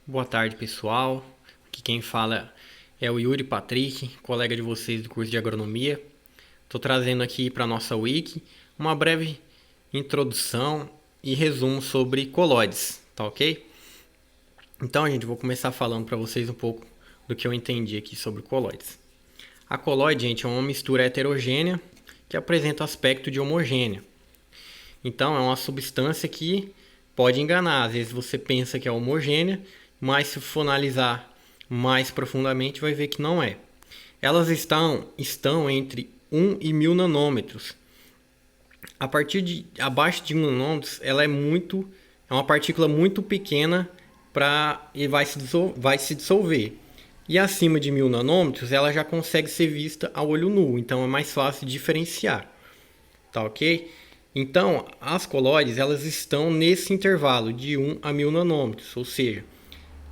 Boa tarde, pessoal. Aqui quem fala é o Yuri Patrick, colega de vocês do curso de agronomia. Estou trazendo aqui para a nossa wiki uma breve introdução e resumo sobre colóides, tá ok? Então, gente, vou começar falando para vocês um pouco do que eu entendi aqui sobre colóides. A colóide, gente, é uma mistura heterogênea que apresenta o aspecto de homogênea. Então, é uma substância que pode enganar. Às vezes você pensa que é homogênea, mas se for analisar mais profundamente, vai ver que não é. Elas estão entre 1 e 1000 nanômetros. A partir de abaixo de 1 nanômetros, ela é uma partícula muito pequena e vai se dissolver. E acima de 1000 nanômetros, ela já consegue ser vista a olho nu, então é mais fácil de diferenciar. Tá ok? Então, as colóides elas estão nesse intervalo de 1 a 1000 nanômetros, ou seja,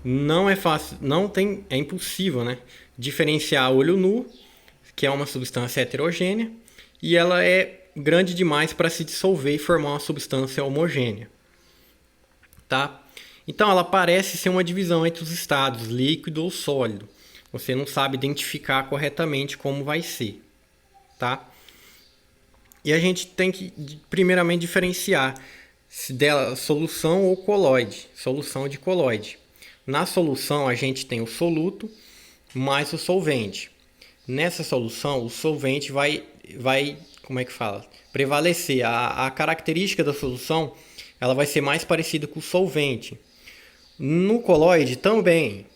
não é fácil, é impossível, né, diferenciar a olho nu, que é uma substância heterogênea, e ela é grande demais para se dissolver e formar uma substância homogênea, tá? Então, ela parece ser uma divisão entre os estados líquido ou sólido. Você não sabe identificar corretamente como vai ser, tá? E a gente tem que, primeiramente, diferenciar se dela solução ou colóide, solução de colóide. Na solução, a gente tem o soluto mais o solvente. Nessa solução, o solvente vai como é que fala? Prevalecer. A característica da solução ela vai ser mais parecida com o solvente. No colóide também,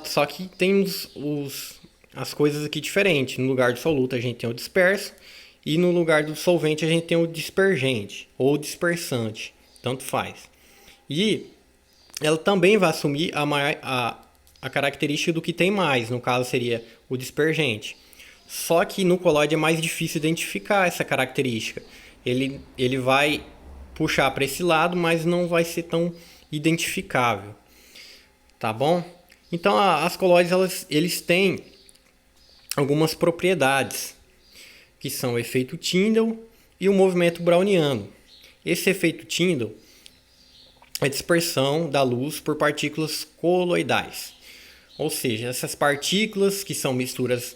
só que tem as coisas aqui diferentes. No lugar do soluto, a gente tem o disperso. E no lugar do solvente a gente tem o dispergente ou dispersante, tanto faz. E ela também vai assumir a característica do que tem mais, no caso seria o dispergente. Só que no colóide é mais difícil identificar essa característica. Ele vai puxar para esse lado, mas não vai ser tão identificável. Tá bom? Então as colóides eles têm algumas propriedades, que são o efeito Tyndall e o movimento browniano. Esse efeito Tyndall é a dispersão da luz por partículas coloidais. Ou seja, essas partículas que são misturadas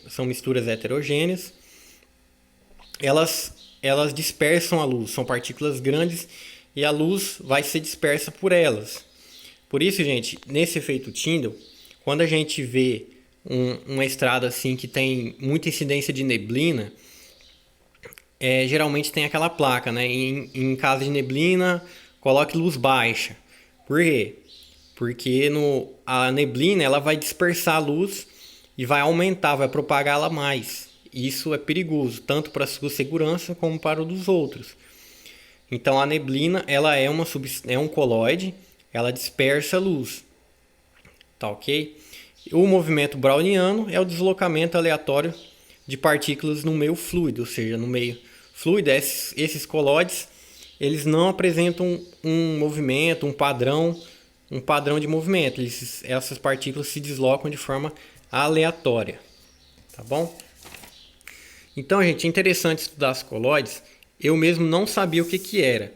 são misturas heterogêneas, elas dispersam a luz, são partículas grandes e a luz vai ser dispersa por elas. Por isso, gente, nesse efeito Tyndall, quando a gente vê uma estrada assim que tem muita incidência de neblina, geralmente tem aquela placa, né? Em caso de neblina, coloque luz baixa. Por quê? Porque a neblina ela vai dispersar a luz e vai aumentar, vai propagá-la mais. Isso é perigoso, tanto para a sua segurança como para o dos outros. Então a neblina ela é um colóide, ela dispersa a luz. Tá ok? O movimento browniano é o deslocamento aleatório de partículas no meio fluido, ou seja, no meio fluido, esses colóides eles não apresentam um movimento, um padrão de movimento. Essas partículas se deslocam de forma aleatória, tá bom? Então, gente, é interessante estudar as colóides. Eu mesmo não sabia o que era,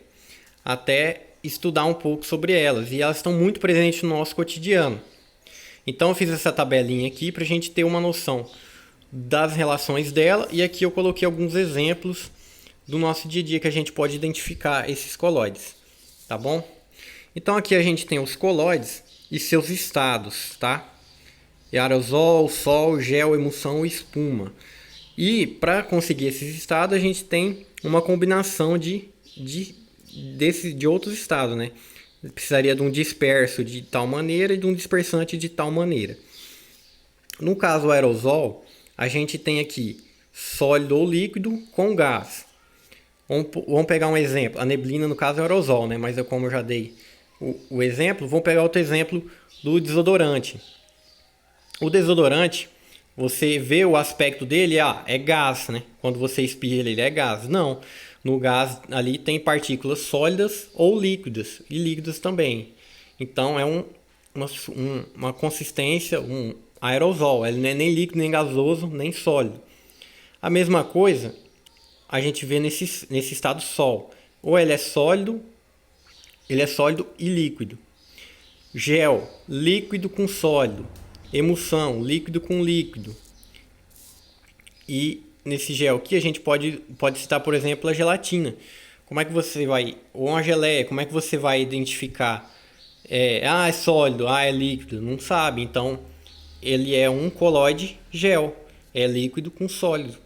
até estudar um pouco sobre elas, e elas estão muito presentes no nosso cotidiano. Então eu fiz essa tabelinha aqui para a gente ter uma noção das relações dela, e aqui eu coloquei alguns exemplos do nosso dia a dia que a gente pode identificar esses colóides, tá bom? Então aqui a gente tem os colóides e seus estados, tá? Aerosol, sol, gel, emulsão e espuma. E para conseguir esses estados a gente tem uma combinação de outros estados, né? Precisaria de um disperso de tal maneira e de um dispersante de tal maneira. No caso do aerosol, a gente tem aqui sólido ou líquido com gás. Vamos pegar um exemplo. A neblina, no caso, é aerosol, né? Mas como eu já dei o exemplo, vamos pegar outro exemplo do desodorante. O desodorante, você vê o aspecto dele, é gás, né? Quando você espirra ele é gás. Não. No gás ali tem partículas sólidas ou líquidas, e líquidas também. Então é uma consistência, um aerosol. Ele não é nem líquido, nem gasoso, nem sólido. A mesma coisa a gente vê nesse estado sol. Ou ele é sólido e líquido. Gel, líquido com sólido. Emulsão, líquido com líquido. E nesse gel aqui a gente pode citar, por exemplo, a gelatina. Como é que você vai, ou uma geleia, como é que você vai identificar? É sólido, é líquido, não sabe. Então, ele é um colóide gel, é líquido com sólido.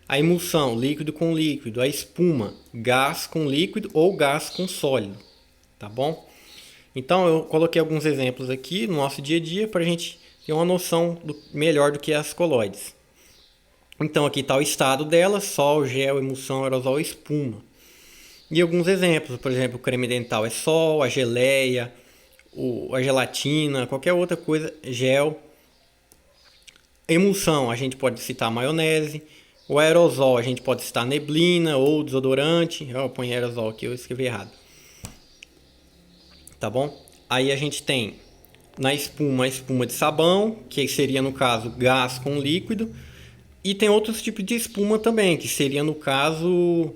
A emulsão, líquido com líquido. A espuma, gás com líquido ou gás com sólido, tá bom? Então, eu coloquei alguns exemplos aqui no nosso dia a dia para a gente ter uma noção melhor do que é as colóides. Então, aqui está o estado delas: sol, gel, emulsão, aerosol, espuma. E alguns exemplos, por exemplo, o creme dental é sol, a geleia, a gelatina, qualquer outra coisa, gel. Emulsão, a gente pode citar a maionese. O aerosol, a gente pode citar neblina ou desodorante. Eu ponho aerosol aqui, eu escrevi errado. Tá bom? Aí a gente tem na espuma, a espuma de sabão, que seria no caso gás com líquido. E tem outros tipos de espuma também, que seria no caso,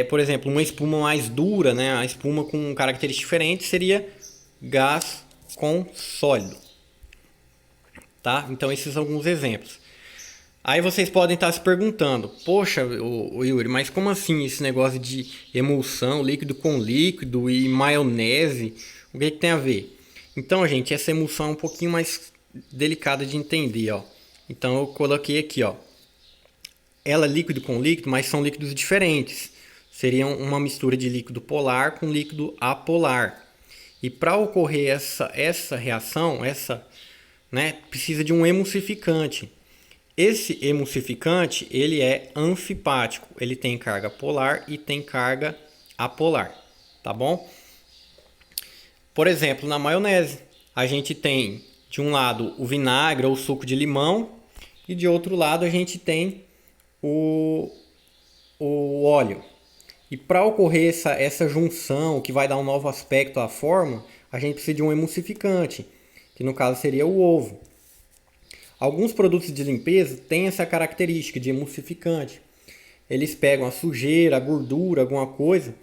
por exemplo, uma espuma mais dura, né? A espuma com características diferentes seria gás com sólido. Tá? Então esses são alguns exemplos. Aí vocês podem estar se perguntando: poxa, o Yuri, mas como assim esse negócio de emulsão, líquido com líquido e maionese? O que tem a ver? Então, gente, essa emulsão é um pouquinho mais delicada de entender, ó. Então eu coloquei aqui, ó. Ela é líquido com líquido, mas são líquidos diferentes. Seriam uma mistura de líquido polar com líquido apolar. E para ocorrer essa reação, precisa de um emulsificante. Esse emulsificante, ele é anfipático, ele tem carga polar e tem carga apolar, tá bom? Por exemplo, na maionese, a gente tem de um lado o vinagre ou suco de limão e de outro lado a gente tem o óleo. E para ocorrer essa junção que vai dar um novo aspecto à forma, a gente precisa de um emulsificante, que no caso seria o ovo. Alguns produtos de limpeza têm essa característica de emulsificante. Eles pegam a sujeira, a gordura, alguma coisa,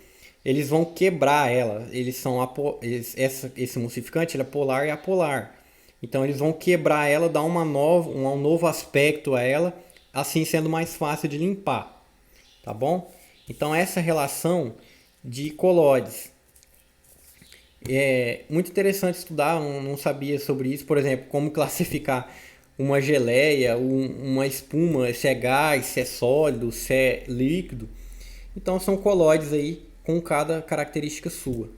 eles vão quebrar ela. Esse emulsificante ele é polar e apolar. Então eles vão quebrar ela, dar um novo aspecto a ela, assim sendo mais fácil de limpar. Tá bom? Então essa relação de colóides é muito interessante estudar, não sabia sobre isso. Por exemplo, como classificar uma geleia, uma espuma, se é gás, se é sólido, se é líquido. Então são colóides aí com cada característica sua,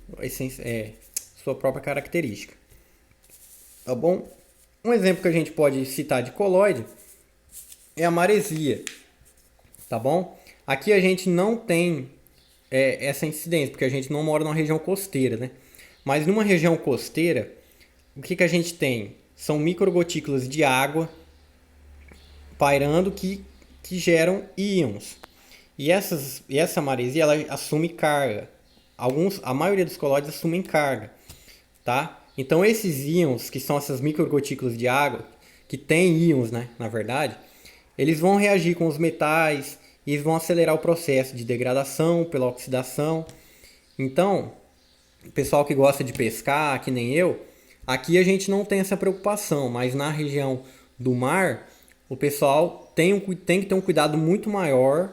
sua própria característica. Tá bom? Um exemplo que a gente pode citar de colóide é a maresia. Tá bom? Aqui a gente não tem essa incidência, porque a gente não mora numa região costeira, né? Mas numa região costeira, o que a gente tem? São microgotículas de água pairando que geram íons. E essa maresia ela assume carga. A maioria dos colóides assumem carga. Tá? Então esses íons, que são essas microgotículas de água, que tem íons, né, na verdade, eles vão reagir com os metais e vão acelerar o processo de degradação pela oxidação. Então, o pessoal que gosta de pescar, que nem eu, aqui a gente não tem essa preocupação, mas na região do mar, o pessoal tem que ter um cuidado muito maior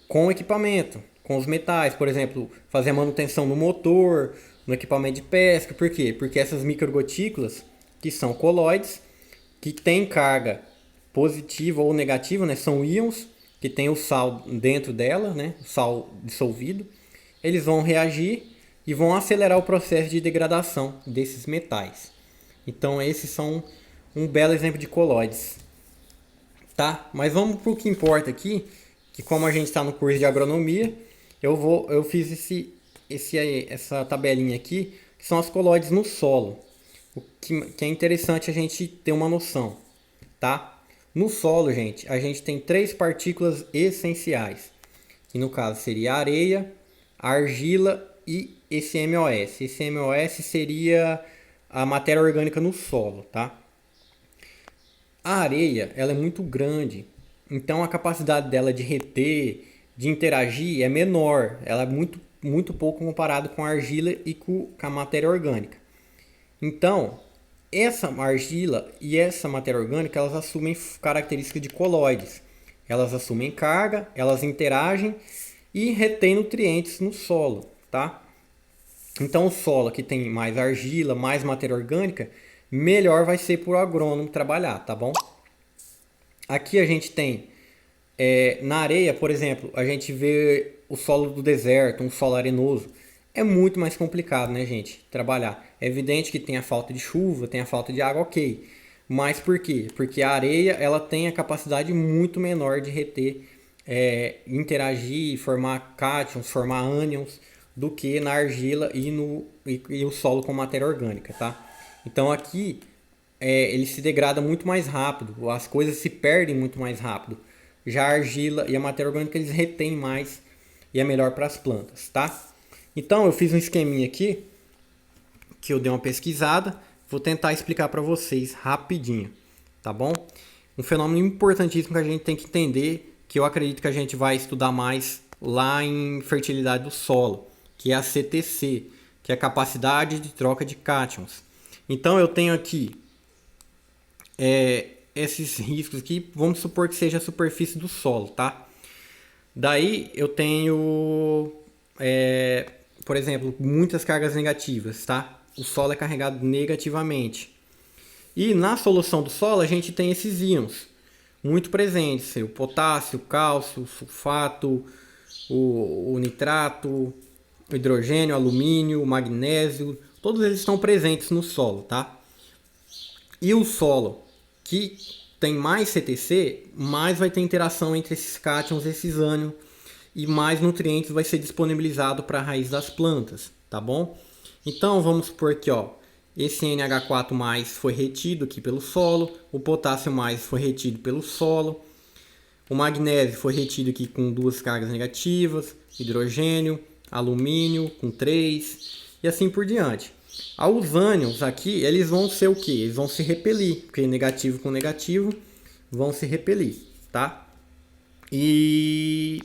com o equipamento, com os metais. Por exemplo, fazer a manutenção no motor, no equipamento de pesca. Por quê? Porque essas microgotículas, que são colóides, que têm carga positiva ou negativa, né? São íons, que tem o sal dentro dela, né? O sal dissolvido. Eles vão reagir e vão acelerar o processo de degradação desses metais. Então esses são um belo exemplo de colóides. Tá? Mas vamos para o que importa aqui, que como a gente está no curso de agronomia, eu fiz essa tabelinha aqui, que são as colóides no solo. O que é interessante a gente ter uma noção. Tá? No solo, gente, a gente tem 3 partículas essenciais, que no caso seria a areia, a argila e esse MOS. Esse MOS seria a matéria orgânica no solo, tá? A areia, ela é muito grande, então a capacidade dela de reter, de interagir é menor. Ela é muito pouco comparado com a argila e com a matéria orgânica. Então, essa argila e essa matéria orgânica, elas assumem características de colóides. Elas assumem carga, elas interagem e retêm nutrientes no solo, tá? Então, o solo que tem mais argila, mais matéria orgânica, melhor vai ser para o agrônomo trabalhar, tá bom? Aqui a gente tem, na areia, por exemplo, a gente vê o solo do deserto, um solo arenoso. É muito mais complicado, né, gente, trabalhar. É evidente que tem a falta de chuva, tem a falta de água, ok. Mas por quê? Porque a areia ela tem a capacidade muito menor de reter, interagir, formar cátions, formar ânions, do que na argila e o solo com matéria orgânica, tá? Então aqui ele se degrada muito mais rápido, as coisas se perdem muito mais rápido. Já a argila e a matéria orgânica eles retêm mais e é melhor para as plantas, tá? Então eu fiz um esqueminha aqui que eu dei uma pesquisada, vou tentar explicar para vocês rapidinho, tá bom? Um fenômeno importantíssimo que a gente tem que entender, que eu acredito que a gente vai estudar mais lá em fertilidade do solo, que é a CTC, que é a capacidade de troca de cátions. Então eu tenho aqui esses riscos aqui, vamos supor que seja a superfície do solo, tá? Daí eu tenho, por exemplo, muitas cargas negativas, tá? O solo é carregado negativamente. E na solução do solo a gente tem esses íons muito presentes, o potássio, o cálcio, o sulfato, o nitrato, o hidrogênio, o alumínio, o magnésio, todos eles estão presentes no solo, tá? E o solo que tem mais CTC, mais vai ter interação entre esses cátions e esses ânions e mais nutrientes vai ser disponibilizado para a raiz das plantas, tá bom? Então vamos supor que esse NH4+ foi retido aqui pelo solo, o potássio mais foi retido pelo solo, o magnésio foi retido aqui com 2 cargas negativas, hidrogênio, alumínio com 3 e assim por diante. Os ânions aqui, eles vão ser o que? Eles vão se repelir, porque negativo com negativo vão se repelir, tá? E